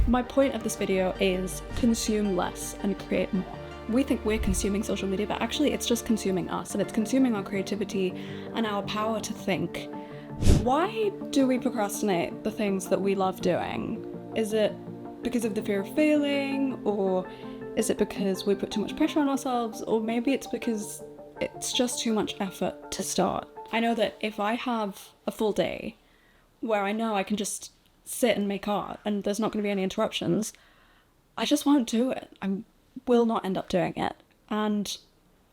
My point of this video is consume less and create more. We think we're consuming social media, but actually it's just consuming us, and it's consuming our creativity and our power to think. Why do we procrastinate the things that we love doing? Is it because of the fear of failing, or is it because we put too much pressure on ourselves, or maybe it's because it's just too much effort to start? I know that if I have a full day where I know I can just sit and make art and there's not going to be any interruptions, I just won't do it. I will not end up doing it. And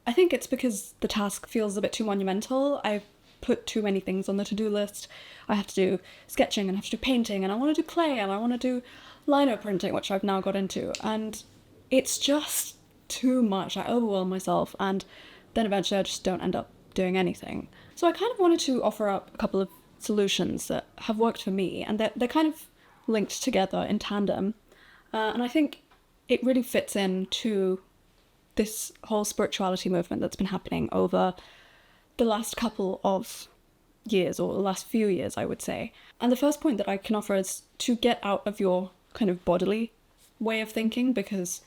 I think it's because the task feels a bit too monumental. I've put too many things on the to-do list. I have to do sketching and I have to do painting, and I want to do clay, and I want to do lino printing, which I've now got into, and it's just too much. I overwhelm myself, and then eventually I just don't end up doing anything. So I kind of wanted to offer up a couple of solutions that have worked for me, and they're kind of linked together in tandem, and I think it really fits into this whole spirituality movement that's been happening over the last couple of years, or the last few years, I would say. And the first point that I can offer is to get out of your kind of bodily way of thinking, because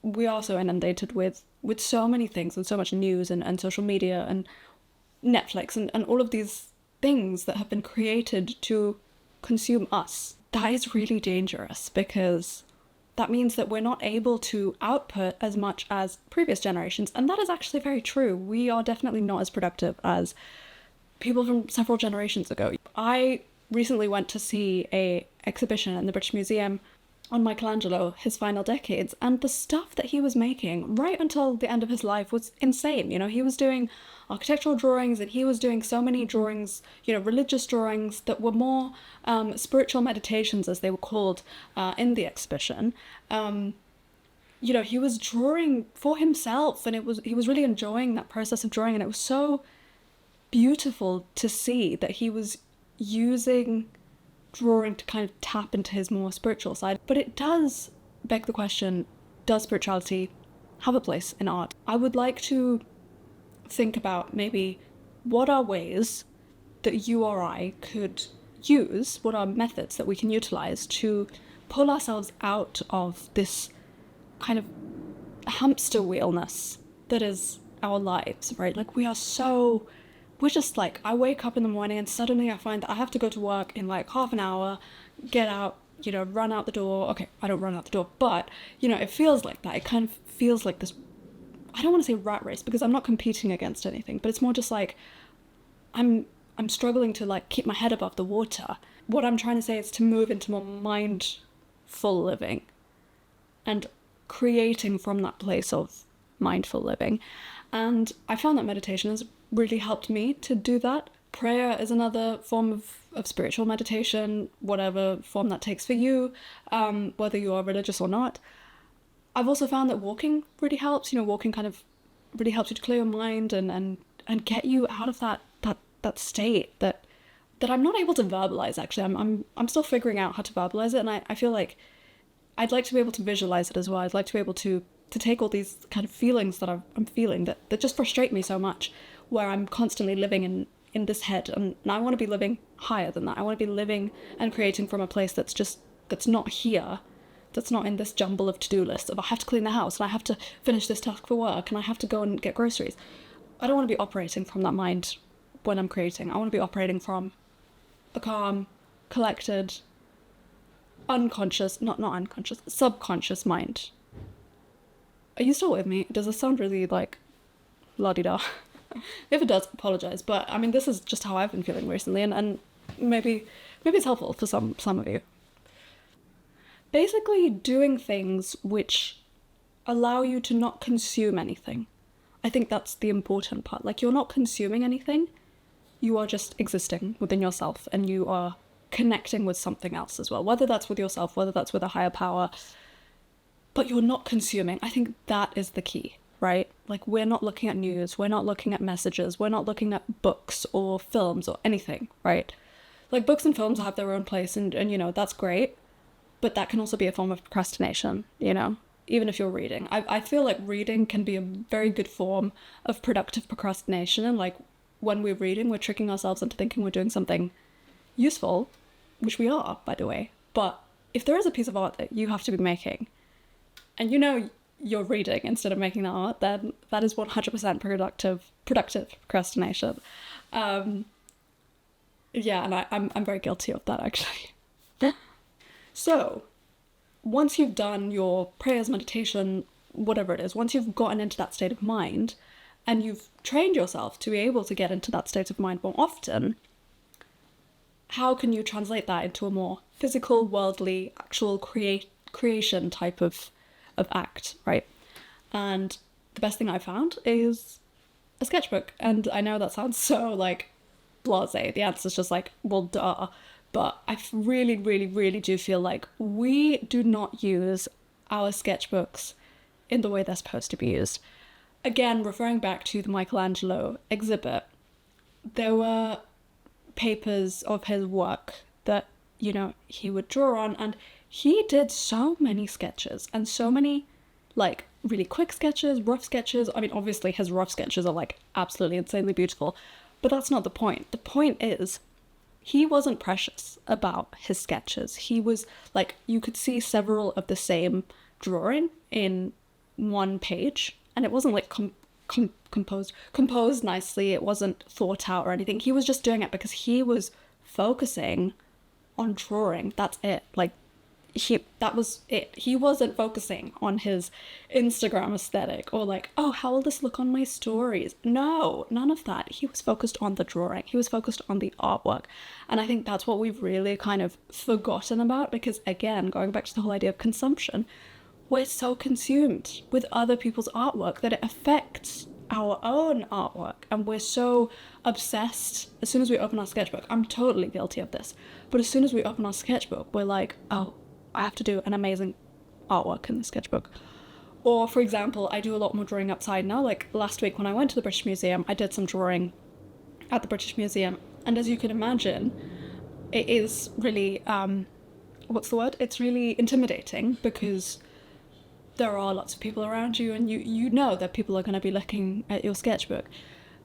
we are so inundated with so many things and so much news and social media and Netflix and all of these things that have been created to consume us. That is really dangerous, because that means that we're not able to output as much as previous generations, and that is actually very true. We are definitely not as productive as people from several generations ago. I recently went to see an exhibition in the British Museum on Michelangelo, his final decades, and the stuff that he was making right until the end of his life was insane. You know, he was doing architectural drawings, and he was doing so many drawings, you know, religious drawings that were more spiritual meditations, as they were called in the exhibition. You know, he was drawing for himself, and he was really enjoying that process of drawing, and it was so beautiful to see that he was using drawing to kind of tap into his more spiritual side. But it does beg the question, does spirituality have a place in art? I would like to think about maybe what are ways that you or I could use, what are methods that we can utilize to pull ourselves out of this kind of hamster wheelness that is our lives, right? Like we're just like, I wake up in the morning and suddenly I find that I have to go to work in like half an hour, get out, you know, run out the door. Okay, I don't run out the door, but, you know, it feels like that. It kind of feels like this, I don't want to say rat race, because I'm not competing against anything, but it's more just like, I'm struggling to like keep my head above the water. What I'm trying to say is to move into more mindful living and creating from that place of mindful living. And I found that meditation has really helped me to do that. Prayer is another form of spiritual meditation, whatever form that takes for you, whether you are religious or not. I've also found that walking really helps. You know, walking kind of really helps you to clear your mind and get you out of that state that I'm not able to verbalize. Actually, I'm still figuring out how to verbalize it, and I feel like I'd like to be able to visualize it as well. I'd like to be able to take all these kind of feelings that I'm feeling that just frustrate me so much, where I'm constantly living in this head, and I want to be living higher than that. I want to be living and creating from a place that's not here, that's not in this jumble of to-do lists of I have to clean the house, and I have to finish this task for work, and I have to go and get groceries. I don't want to be operating from that mind when I'm creating. I want to be operating from a calm, collected, subconscious mind. Are you still with me? Does this sound really like la-di-da? If it does, apologize. But I mean, this is just how I've been feeling recently, and maybe it's helpful for some of you. Basically, doing things which allow you to not consume anything. I think that's the important part. Like, you're not consuming anything, you are just existing within yourself, and you are connecting with something else as well, whether that's with yourself, whether that's with a higher power, but you're not consuming. I think that is the key, right? Like, we're not looking at news, we're not looking at messages, we're not looking at books or films or anything, right? Like, books and films have their own place, and you know, that's great, but that can also be a form of procrastination, you know, even if you're reading. I feel like reading can be a very good form of productive procrastination, and like, when we're reading, we're tricking ourselves into thinking we're doing something useful, which we are, by the way, but if there is a piece of art that you have to be making, and you know you're reading instead of making the art, then that is 100% productive procrastination. Yeah, and I'm very guilty of that, actually. So, once you've done your prayers, meditation, whatever it is, once you've gotten into that state of mind, and you've trained yourself to be able to get into that state of mind more often, how can you translate that into a more physical, worldly, actual creation type of act, right? And the best thing I found is a sketchbook. And I know that sounds so like blasé. The answer's just like, well, duh. But I really, really, really do feel like we do not use our sketchbooks in the way they're supposed to be used. Again, referring back to the Michelangelo exhibit, there were papers of his work that, you know, he would draw on, and he did so many sketches and so many like really quick sketches, rough sketches. I mean, obviously his rough sketches are like absolutely insanely beautiful, but that's not the point. The point is he wasn't precious about his sketches. He was like, you could see several of the same drawing in one page, and it wasn't like composed nicely. It wasn't thought out or anything. He was just doing it because he was focusing on drawing. That's it. Like, that was it. He wasn't focusing on his Instagram aesthetic or like, oh, how will this look on my stories? No, none of that. He was focused on the drawing. He was focused on the artwork. And I think that's what we've really kind of forgotten about, because again, going back to the whole idea of consumption, we're so consumed with other people's artwork that it affects our own artwork, and we're so obsessed. As soon as we open our sketchbook, I'm totally guilty of this, but as soon as we open our sketchbook, we're like, oh, I have to do an amazing artwork in the sketchbook. Or for example, I do a lot more drawing outside now. Like last week when I went to the British Museum, I did some drawing at the British Museum, and as you can imagine, it is really what's the word? It's really intimidating, because there are lots of people around you, and you know that people are going to be looking at your sketchbook.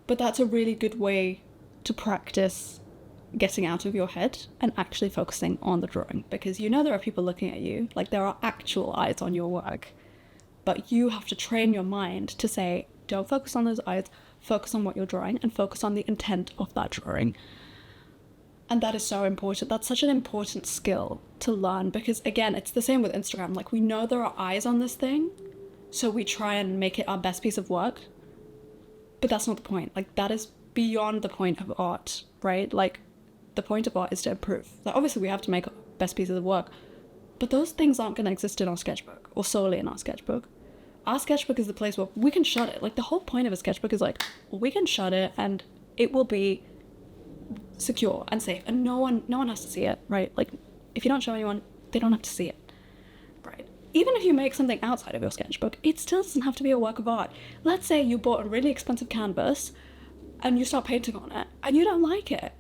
But that's a really good way to practice getting out of your head and actually focusing on the drawing, because you know there are people looking at you, like there are actual eyes on your work, but you have to train your mind to say, don't focus on those eyes, focus on what you're drawing, and focus on the intent of that drawing. And that is so important. That's such an important skill to learn, because again, it's the same with Instagram. Like, we know there are eyes on this thing, so we try and make it our best piece of work, but that's not the point. Like, that is beyond the point of art, right? Like, the point of art is to improve. Like, obviously we have to make our best pieces of work, but those things aren't going to exist in our sketchbook, or solely in our sketchbook. Our sketchbook is the place where we can shut it. Like, the whole point of a sketchbook is like, we can shut it and it will be secure and safe, and no one has to see it, right? Like, if you don't show anyone, they don't have to see it, right? Even if you make something outside of your sketchbook, it still doesn't have to be a work of art. Let's say you bought a really expensive canvas and you start painting on it and you don't like it.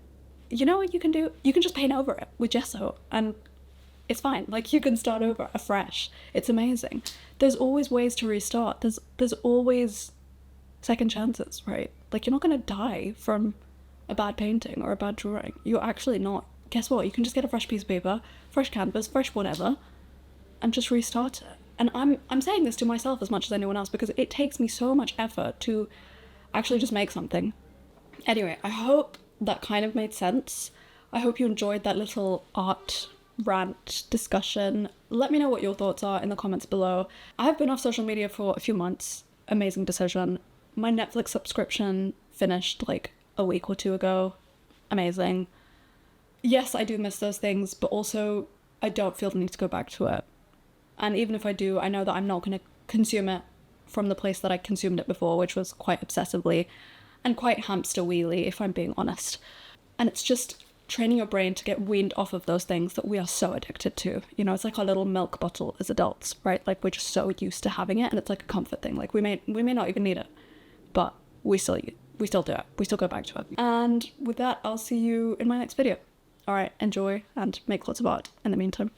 You know what you can do? You can just paint over it with gesso and it's fine. Like, you can start over afresh. It's amazing. There's always ways to restart. There's always second chances, right? Like, you're not going to die from a bad painting or a bad drawing. You're actually not. Guess what? You can just get a fresh piece of paper, fresh canvas, fresh whatever, and just restart it. And I'm saying this to myself as much as anyone else, because it takes me so much effort to actually just make something. Anyway, I hope that kind of made sense. I hope you enjoyed that little art rant discussion. Let me know what your thoughts are in the comments below. I've been off social media for a few months. Amazing decision. My Netflix subscription finished like a week or two ago. Amazing. Yes, I do miss those things, but also I don't feel the need to go back to it. And even if I do, I know that I'm not going to consume it from the place that I consumed it before, which was quite obsessively and quite hamster wheelie, if I'm being honest. And it's just training your brain to get weaned off of those things that we are so addicted to. You know, it's like our little milk bottle as adults, right? Like, we're just so used to having it, and it's like a comfort thing. Like, we may not even need it, but we still do it. We still go back to it. And with that, I'll see you in my next video. All right, enjoy and make lots of art in the meantime.